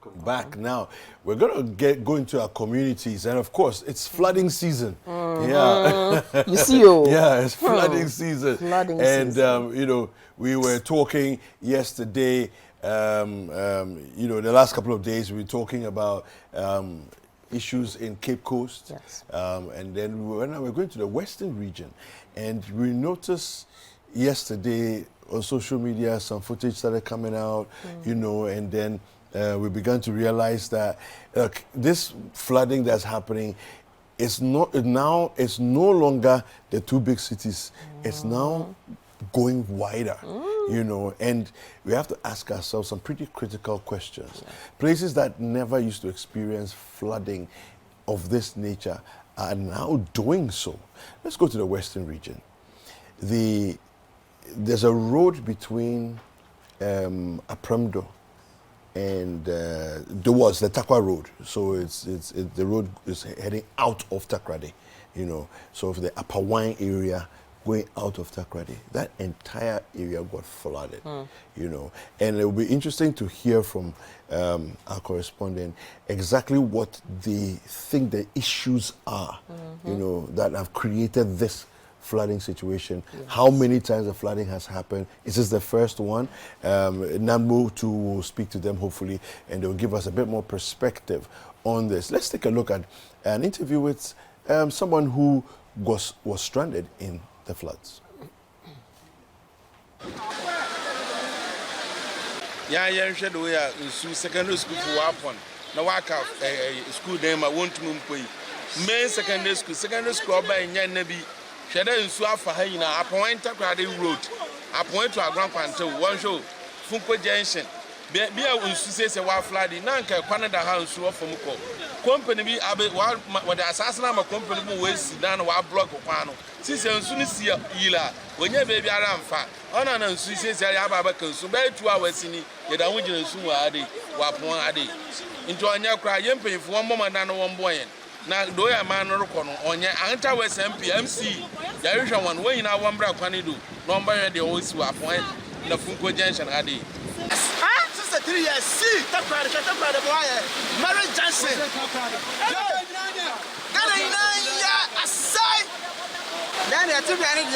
Welcome back. Now, we're going to go into our communities. And, of course, it's flooding season. Yeah. You see, yeah, it's flooding season. Flooding and, season. you know, we were talking yesterday, you know, the last couple of days, we were talking about issues in Cape Coast. Yes. And then we're going to the Western region. And we noticed yesterday on social media, some footage started coming out, you know, and then we began to realize that this flooding that's happening is not now. It's no longer the two big cities. It's now going wider, you know, and we have to ask ourselves some pretty critical questions. Yeah. Places that never used to experience flooding of this nature are now doing so. Let's go to the Western region. There's a road between Apremdo and the Takwa Road. So the road is heading out of Takrady, you know. So for the Upper Wine area going out of Takrady, that entire area got flooded, you know. And it will be interesting to hear from our correspondent exactly what they think the issues are, you know, that have created this flooding situation. Yes. How many times the flooding has happened? Is this the first one? NADMO too will speak to them hopefully, and they'll give us a bit more perspective on this. Let's take a look at an interview with someone who was stranded in the floods. Yeah, the way secondary school for Wapon. Now, work out school name. I want to main secondary school by Yanabi. Shada in Swafa Haina, appoint Takrady Road, appoint to our grandpa one show, Funko Junction. Be a says a wild flooding, Nanka, Canada House, from Muko. Company be a bit what the assassin of a company was down while block of Pano. Since soon as you Ila, when your baby around fat, on and says Abacus, so by 2 hours in it, yet I want you to soon Adi, Wapon Adi. Into a new cry, Yempe for 1 moment and 1 boy. Now, do a man or on your anti West MPMC? There is one way in our one bra can do. Number the always were point the Funko Junction Adi. Sister 3 years, see, the boy, Mary Johnson. Aside. Then I took any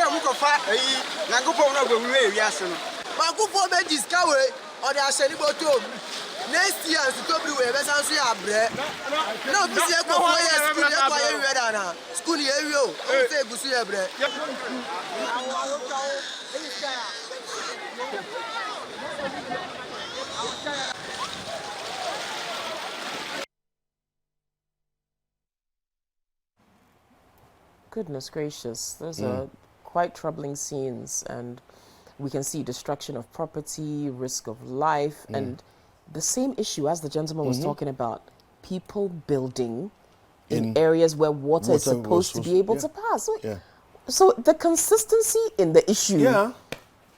book of fire, Nagopo will be yes. But go for the discovery or they are selling to. Next year, to go to where we are bread. No, this year, school area, bread. Goodness gracious, those are quite troubling scenes, and we can see destruction of property, risk of life, and the same issue as the gentleman was talking about, people building in areas where water is supposed to be able to pass. So the consistency in the issue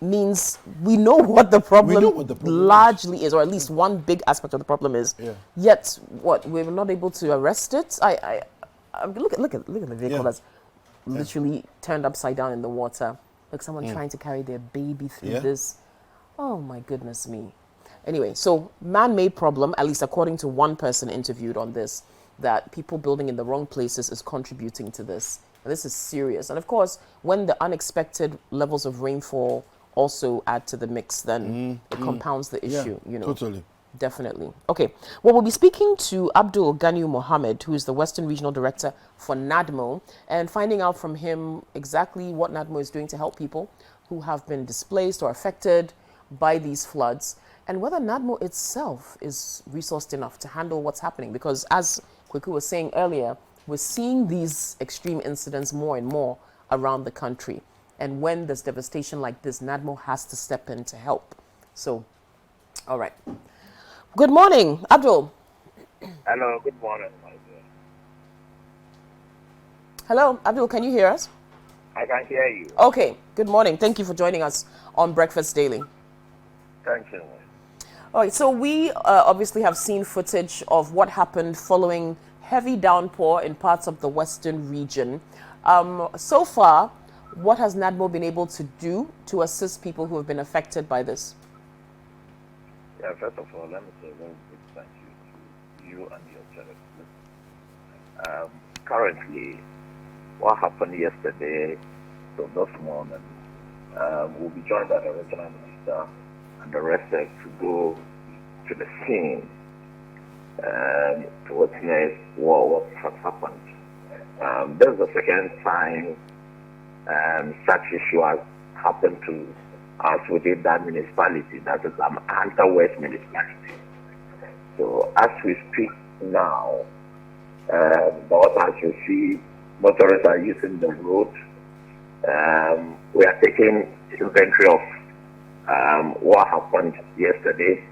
means we know what the problem, largely is, or at least one big aspect of the problem is. Yet, what, we're not able to arrest it? Look at the vehicle that's literally turned upside down in the water. Like someone trying to carry their baby through this. Oh my goodness me. Anyway, so man-made problem, at least according to one person interviewed on this, that people building in the wrong places is contributing to this. And this is serious. And of course, when the unexpected levels of rainfall also add to the mix, then it compounds the issue, you know. Totally. Definitely. Okay. Well, we'll be speaking to Abdul Ganiu Mohammed, who is the Western Regional Director for NADMO, and finding out from him exactly what NADMO is doing to help people who have been displaced or affected by these floods, and whether NADMO itself is resourced enough to handle what's happening. Because as Kweku was saying earlier, we're seeing these extreme incidents more and more around the country. And when there's devastation like this, NADMO has to step in to help. So, all right. Good morning, Abdul. Hello, good morning, my dear. Hello, Abdul, can you hear us? I can hear you. Okay, good morning. Thank you for joining us on Breakfast Daily. Thank you. All right, so we obviously have seen footage of what happened following heavy downpour in parts of the Western region. So far, what has NADMO been able to do to assist people who have been affected by this? First of all, let me say a very big thank you to you and your journalists. Currently, what happened yesterday to this morning, we'll be joined by the regional minister and the rest to go to the scene to witness what has happened. This is the second time such issue has happened to us within that municipality, that is Anta West municipality. So as we speak now, but as you see, motorists are using the road. We are taking inventory of what happened yesterday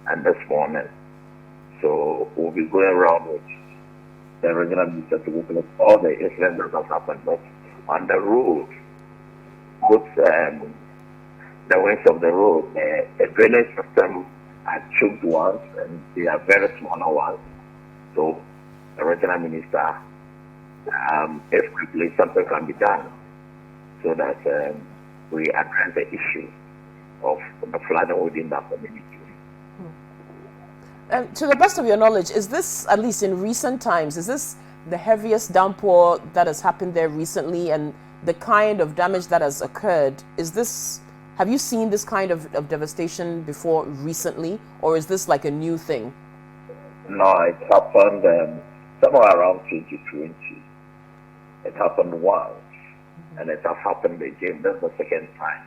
and this morning. So we'll be going around with the regional minister to look at all the incidents that have happened. But on the road, both the wings of the road, the drainage system are choked ones and they are very smaller ones. So the regional minister, if quickly something can be done so that we address the issue of the flooding within that community. To the best of your knowledge, is this, at least in recent times, is this the heaviest downpour that has happened there recently, and the kind of damage that has occurred? Is this, have you seen this kind of devastation before recently, or is this like a new thing? No, it happened somewhere around 2020. It happened once, and it has happened again. That's the second time.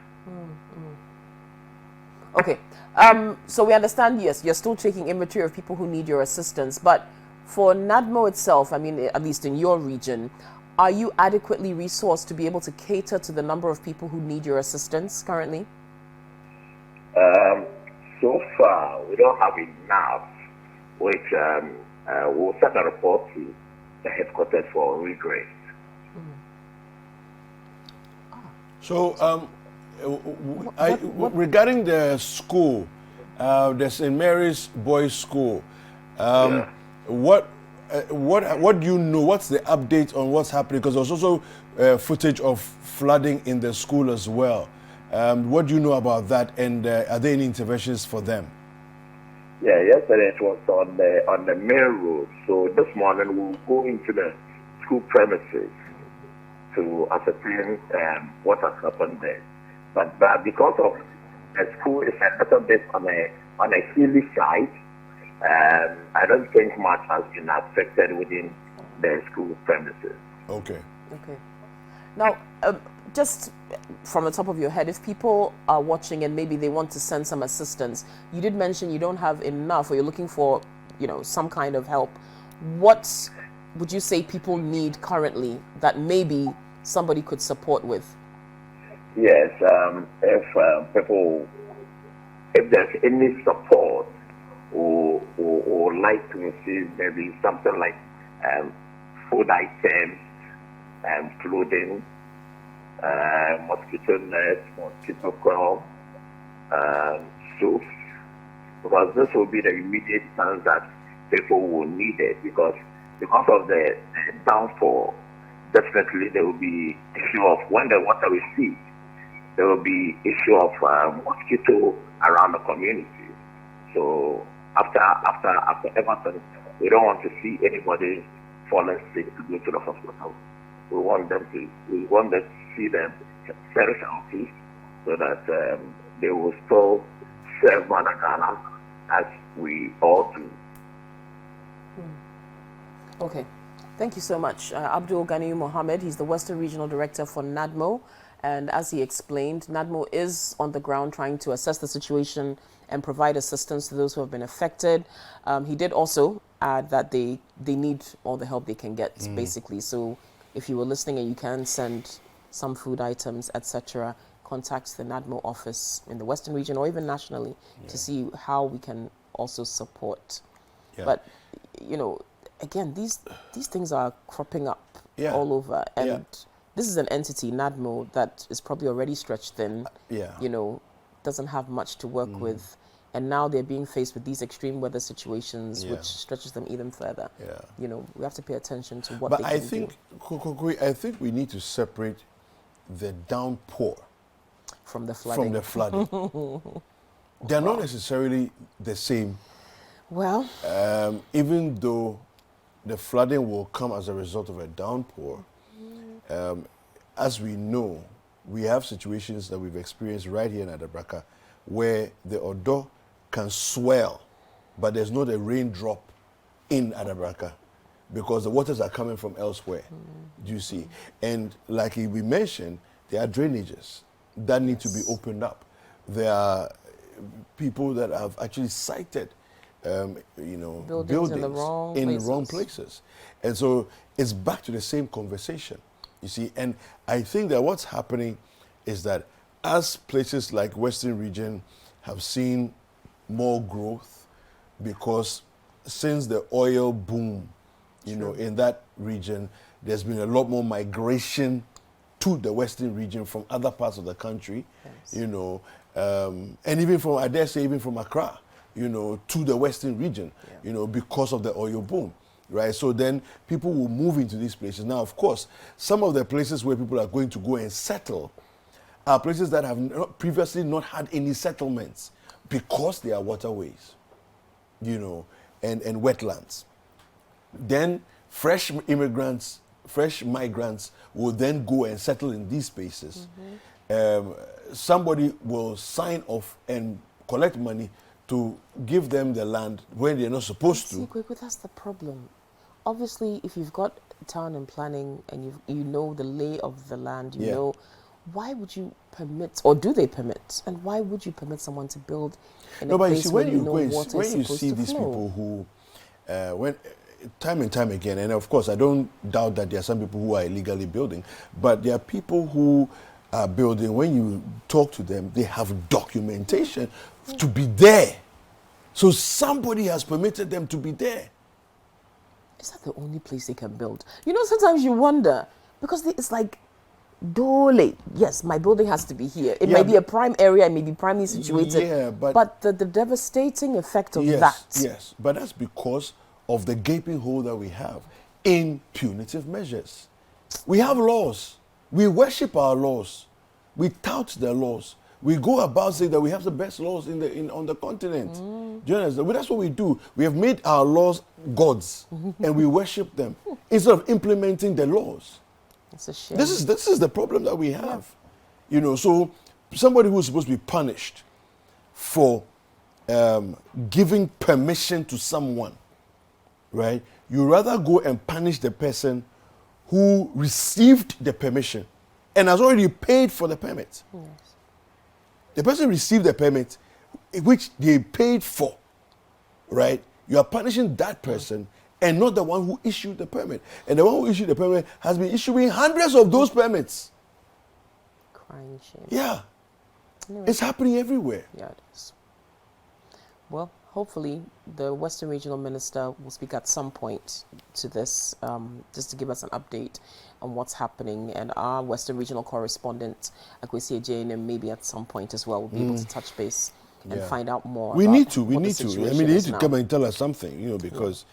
Okay. So we understand, yes, you're still taking inventory of people who need your assistance, but for NADMO itself, I mean, at least in your region, are you adequately resourced to be able to cater to the number of people who need your assistance currently? So far, we don't have enough, which we'll send a report to the headquarters for redress. So, regarding the school, the St. Mary's Boys School, what do you know? What's the update on what's happening? Because there's also footage of flooding in the school as well. What do you know about that? And are there any interventions for them? Yeah, yesterday it was on the main road. So this morning we'll go into the school premises to ascertain what has happened there. But because of the school is a little bit on a hilly side, I don't think much has been affected within the school premises. Okay. Okay. Now, just from the top of your head, if people are watching and maybe they want to send some assistance, you did mention you don't have enough, or you're looking for, some kind of help. What would you say people need currently that maybe somebody could support with? Yes, if there's any support or like to receive maybe something like food items, clothing, mosquito nets, mosquito coil, soap, because this will be the immediate things that people will need it, because of the downpour. Definitely there will be issue of when the water recedes, there will be issue of mosquito around the community. So after everything, we don't want to see anybody falling sick to go to the hospital. We want them to see them very healthy, so that they will still serve Mother Ghana as we all do. Okay. Thank you so much. Abdul Ghani Mohammed, he's the Western Regional Director for NADMO. And as he explained, NADMO is on the ground trying to assess the situation and provide assistance to those who have been affected. He did also add that they need all the help they can get, basically. So if you were listening and you can send some food items, etc., contact the NADMO office in the Western region or even nationally to see how we can also support. Yeah. But, again, these things are cropping up all over. And this is an entity, NADMO, that is probably already stretched thin, doesn't have much to work with. And now they're being faced with these extreme weather situations, which stretches them even further. We have to pay attention to what they can do. But I think we need to separate the downpour from the flooding. They're not necessarily the same. Well, Even though the flooding will come as a result of a downpour, as we know, we have situations that we've experienced right here in Adabraka where the Odo can swell, but there's not a raindrop in Adabraka because the waters are coming from elsewhere. Do you see? And like we mentioned, there are drainages that need to be opened up. There are people that have actually cited buildings in the wrong in places. wrong places. And so it's back to the same conversation, you see. And I think that what's happening is that as places like Western region have seen more growth, because since the oil boom, in that region, there's been a lot more migration to the Western region from other parts of the country, and even from, I dare say, even from Accra, to the Western region, because of the oil boom, right? So then people will move into these places. Now, of course, some of the places where people are going to go and settle are places that have previously not had any settlements because they are waterways, and wetlands. Then fresh migrants will then go and settle in these spaces. Somebody will sign off and collect money to give them the land when they're not supposed to. See, that's the problem. Obviously, if you've got town and planning and you know the lay of the land, you know, why would you permit, or do they permit, and why would you permit someone to build in a place where you know water is supposed to flow? When you see these people who, when time and time again, and of course I don't doubt that there are some people who are illegally building, but there are people who are building, when you talk to them, they have documentation to be there. So somebody has permitted them to be there. Is that the only place they can build? Sometimes you wonder, because it's like, Dole, yes, my building has to be here. It may be a prime area, it may be primely situated. Yeah, but the devastating effect of that. Yes, but that's because of the gaping hole that we have in punitive measures. We have laws. We worship our laws. We tout the laws. We go about saying that we have the best laws on the continent. Do you understand? Well, that's what we do. We have made our laws gods and we worship them instead of implementing the laws. It's a shame. This is the problem that we have. So somebody who's supposed to be punished for giving permission to someone, right? You rather go and punish the person who received the permission and has already paid for the permit. Yes. The person received the permit, which they paid for, right? You are punishing that person and not the one who issued the permit. And the one who issued the permit has been issuing hundreds of those permits. Crying shame. Yeah. Anyway. It's happening everywhere. Yeah, it is. Well, hopefully the Western Regional Minister will speak at some point to this, just to give us an update on what's happening. And our Western Regional correspondent, Akwesi Ejane, maybe at some point as well, will be able to touch base and find out more. We need to. I mean, they need to come and tell us something, because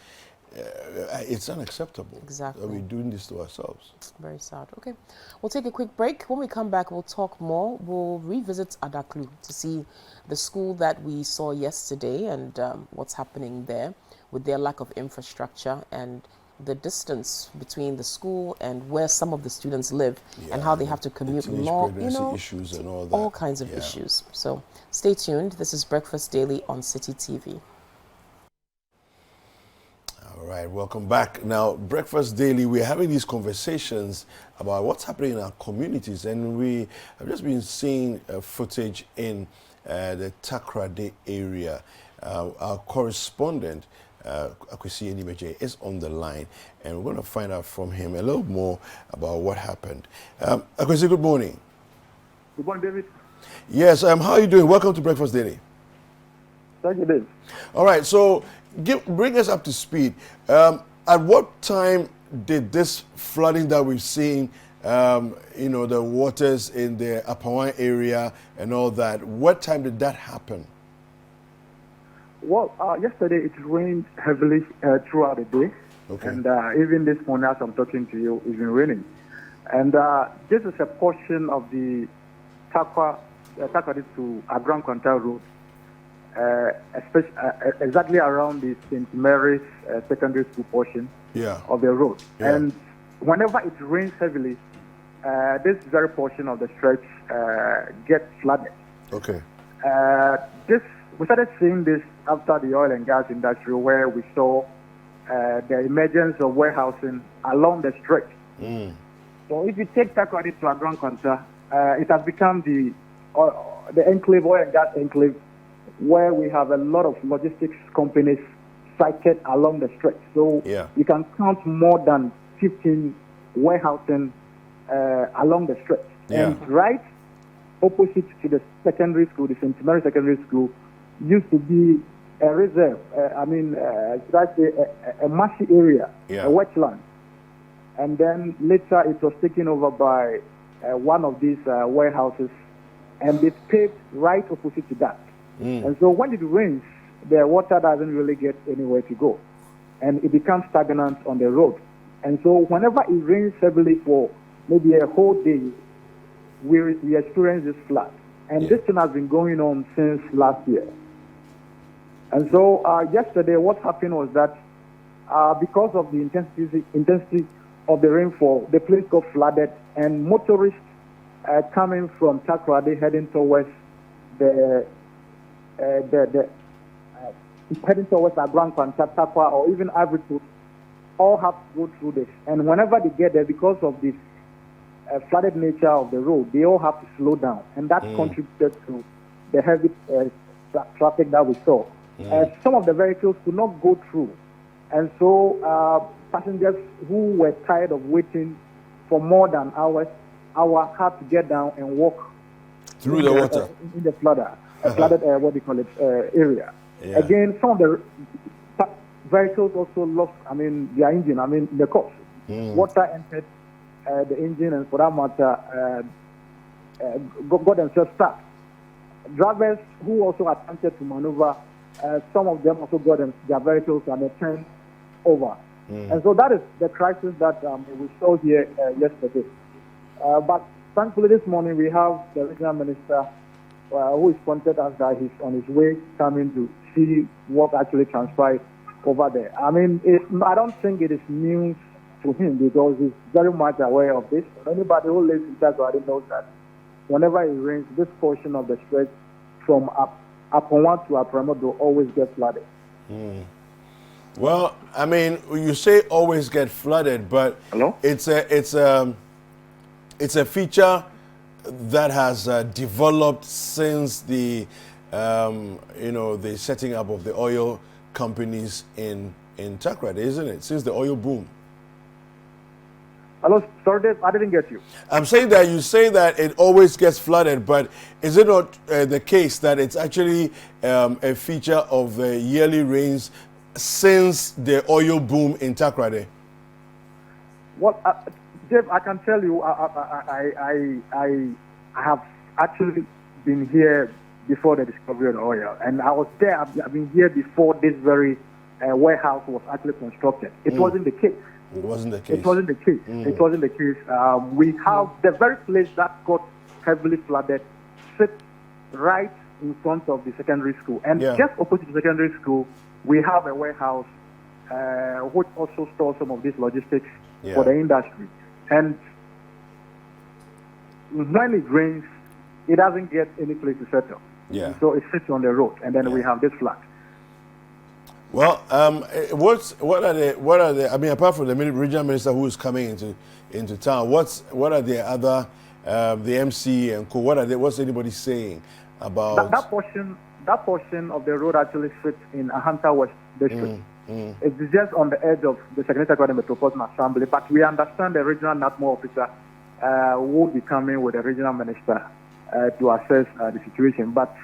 it's unacceptable that we're doing this to ourselves. Very sad. Okay, we'll take a quick break. When we come back, we'll talk more. We'll revisit Adaklu to see the school that we saw yesterday and what's happening there with their lack of infrastructure and the distance between the school and where some of the students live, and how they have to commute long, issues and all that. All kinds of issues. So stay tuned. This is Breakfast Daily on City TV. All right, welcome back. Now, Breakfast Daily, we're having these conversations about what's happening in our communities, and we have just been seeing footage in the Takoradi area. Our correspondent, Akwesi Ejane, is on the line, and we're going to find out from him a little more about what happened. Akwesi, good morning. Good morning, David. Yes, how are you doing? Welcome to Breakfast Daily. Thank you, Dave. All right, so bring us up to speed. At what time did this flooding that we've seen, the waters in the Apawan area and all that, what time did that happen? Well, yesterday it rained heavily throughout the day. Okay. And even this morning as I'm talking to you, it's been raining. And this is a portion of the Takoradi to Agram Kwanta Road. especially exactly around the St. Mary's secondary school portion of the road. Yeah. And whenever it rains heavily, this very portion of the stretch gets flooded. Okay. We started seeing this after the oil and gas industry, where we saw the emergence of warehousing along the stretch. So if you take Takoradi to Agron Kwanta, it has become the enclave, oil and gas enclave, where we have a lot of logistics companies sited along the stretch. So you can count more than 15 warehousing along the stretch. And right opposite to the secondary school, the St. Mary Secondary School, used to be a reserve. Should I say a marshy area, a wetland. And then later it was taken over by one of these warehouses, and it's paved right opposite to that. And so when it rains, the water doesn't really get anywhere to go, and it becomes stagnant on the road. And so whenever it rains heavily for maybe a whole day, we experience this flood. And this thing has been going on since last year. And so yesterday what happened was that because of the intensity of the rainfall, the place got flooded, and motorists coming from Takoradi heading towards heading towards Agron Kwanta, Takwa, or even Ivory Coast, all have to go through this. And whenever they get there, because of this flooded nature of the road, they all have to slow down, and that contributed to the heavy traffic that we saw. Some of the vehicles could not go through, and so passengers who were tired of waiting for more than hours had to get down and walk through the water in the flooded area. Again, some of the vehicles also lost their engine, the cops. Water entered the engine, and for that matter got themselves stuck. Drivers who also attempted to maneuver, some of them also got their vehicles and they turned over. And so that is the crisis that we saw here yesterday. But thankfully this morning we have the regional minister who has pointed us that he's on his way coming to see what actually transpired over there. I don't think it is news to him, because he's very much aware of this. Anybody who lives in Takoradi knows that whenever it rains, this portion of the stretch from Aponwa to Apramodo always gets flooded. Well, you say always get flooded, but it's a feature that has developed since the the setting up of the oil companies in Takoradi, isn't it? Since the oil boom. Hello, sorry, Dave, I didn't get you. I'm saying that you say that it always gets flooded, but is it not the case that it's actually a feature of the yearly rains since the oil boom in Takoradi? Well, Dave, I can tell you, I have actually been here before the discovery of the oil, and I was there. I've been here before this very warehouse was actually constructed. It wasn't the case. It wasn't the case. It wasn't the case. It wasn't the case. We have the very place that got heavily flooded sit right in front of the secondary school, and just opposite the secondary school, we have a warehouse which also stores some of these logistics for the industry. And when it rains, it doesn't get any place to settle. So it sits on the road, and then we have this flood. Well, what are the apart from the regional minister who is coming into town, what are the other the MC and co? What's anybody saying about that portion of the road? Actually sits in Ahanta West District. It's just on the edge of the Secretariat Metropolitan Assembly, but we understand the regional NADMO officer will be coming with the regional minister to assess the situation. But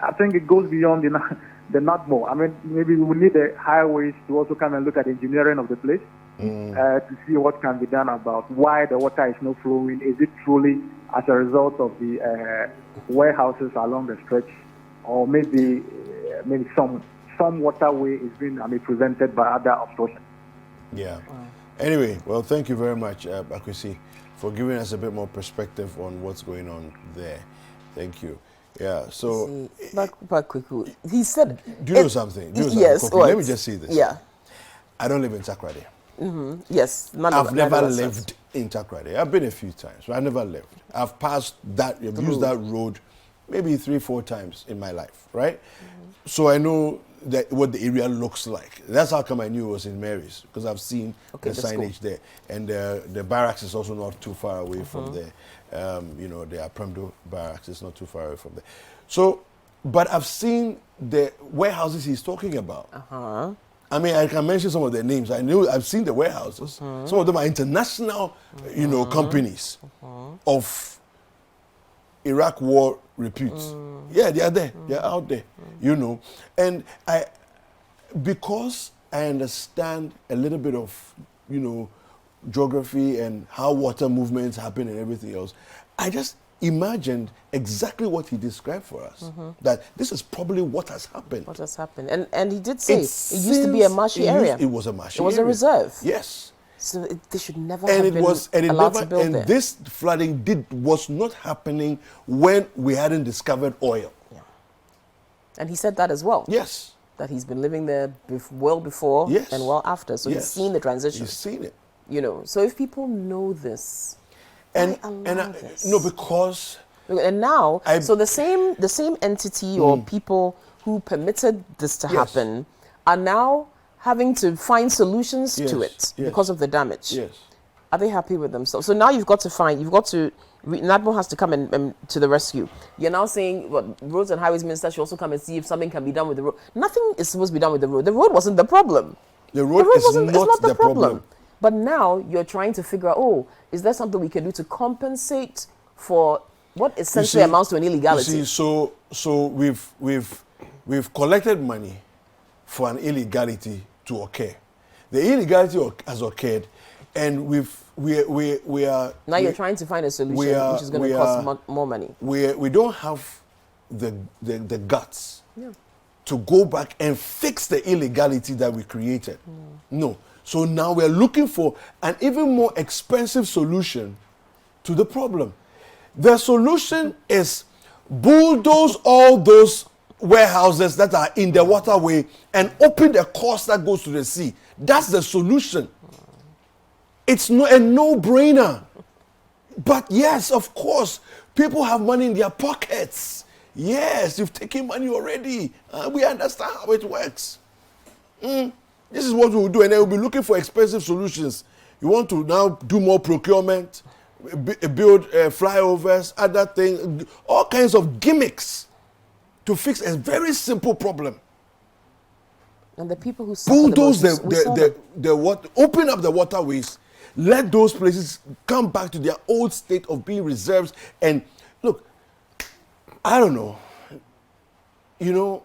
I think it goes beyond the NADMO. Maybe we need the highways to also come and look at the engineering of the place to see what can be done about why the water is not flowing. Is it truly as a result of the warehouses along the stretch, or maybe some waterway is being prevented by other obstructions? Anyway, well, thank you very much, Akwesi, for giving us a bit more perspective on what's going on there. Thank you. Yeah, so But quickly, he said. do you know something? Yes. Quickly, let me just say this. Yeah. I don't live in Takrady. Yes. I've never lived in Takrady. I've been a few times, but I never lived. I've passed that, I've used that road maybe 3-4 times in my life, right? So I know that what the area looks like. That's how come I knew it was in Mary's, because I've seen the signage there. And the barracks is also not too far away from there. You know, the Apremdo barracks is not too far away from there. So, but I've seen the warehouses he's talking about. I mean, I can mention some of their names. I've seen the warehouses. Some of them are international, you know, companies of Iraq war repute. Yeah, they are there. They're out there, you know. And because I understand a little bit of, you know, geography and how water movements happen and everything else, I just imagined exactly what he described for us. That this is probably what has happened. What has happened. And he did say it used to be a marshy area. It was a marshy area. It was a reserve. Yes. So they should never have been allowed to build there. And this flooding was not happening when we hadn't discovered oil. Yeah. And he said that as well. Yes. That he's been living there well before and well after. So he's seen the transition. He's seen it. You know, so if people know this, this? No, because and now, so the same entity or people who permitted this to happen are now having to find solutions to it because of the damage. Yes. Are they happy with themselves? So now NADMO has to come and to the rescue. You're now saying, Roads and Highways Minister should also come and see if something can be done with the road. Nothing is supposed to be done with the road. The road wasn't the problem. The road is not the problem. But now you're trying to figure out, is there something we can do to compensate for what essentially amounts to an illegality? You see, so we've collected money for an illegality to occur. The illegality has occurred, and we are now you're trying to find a solution which is going to cost more money. We don't have the guts to go back and fix the illegality that we created. No. So now we're looking for an even more expensive solution to the problem. The solution is bulldoze all those warehouses that are in the waterway and open the course that goes to the sea. That's the solution. It's a no-brainer. But yes, of course, people have money in their pockets. Yes, you've taken money already. We understand how it works. This is what we will do, and then we'll be looking for expensive solutions. You want to now do more procurement, build flyovers, other things, all kinds of gimmicks to fix a very simple problem. And the people who bulldoze open up the waterways, let those places come back to their old state of being reserves. And look, I don't know, you know,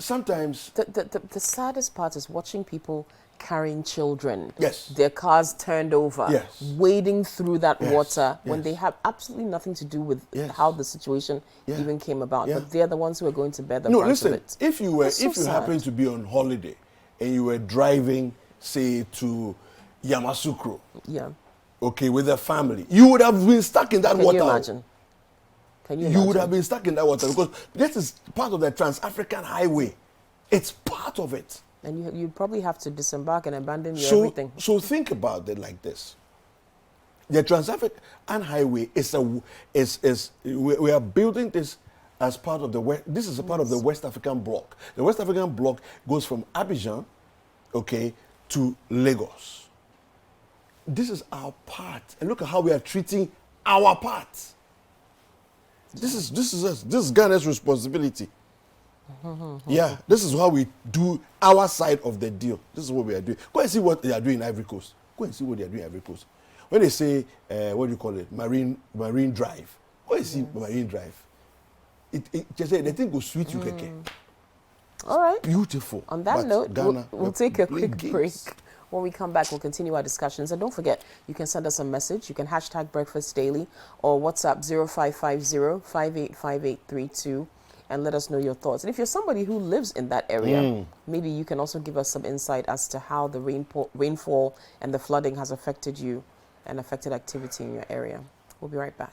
sometimes the saddest part is watching people carrying children. Yes. Their cars turned over. Yes. Wading through that water when they have absolutely nothing to do with how the situation even came about. But they're the ones who are going to bear the brunt of it. If you happen to be on holiday and you were driving, say, to Yamoussoukro, okay, with a family, you would have been stuck in that water. Can you imagine? You would have been stuck in that water because this is part of the Trans-African Highway. It's part of it. And you probably have to disembark and abandon everything. So think about it like this. The Trans-African Highway we are building this as part of this is a part of the West African Bloc. The West African Bloc goes from Abidjan, okay, to Lagos. This is our part. And look at how we are treating our part. This is us. This is Ghana's responsibility. Yeah, this is how we do our side of the deal. This is what we are doing. Go and see what they are doing in Ivory Coast. Go and see what they are doing in Ivory Coast. When they say, what do you call it, Marine Drive. Go and see Marine Drive. Just say the thing goes sweet you keke. All right. Beautiful. On that note, Ghana, we'll take a quick break. When we come back, we'll continue our discussions. And don't forget, you can send us a message. You can hashtag Breakfast Daily or WhatsApp 0550-585832 and let us know your thoughts. And if you're somebody who lives in that area, maybe you can also give us some insight as to how the rainfall and the flooding has affected you and affected activity in your area. We'll be right back.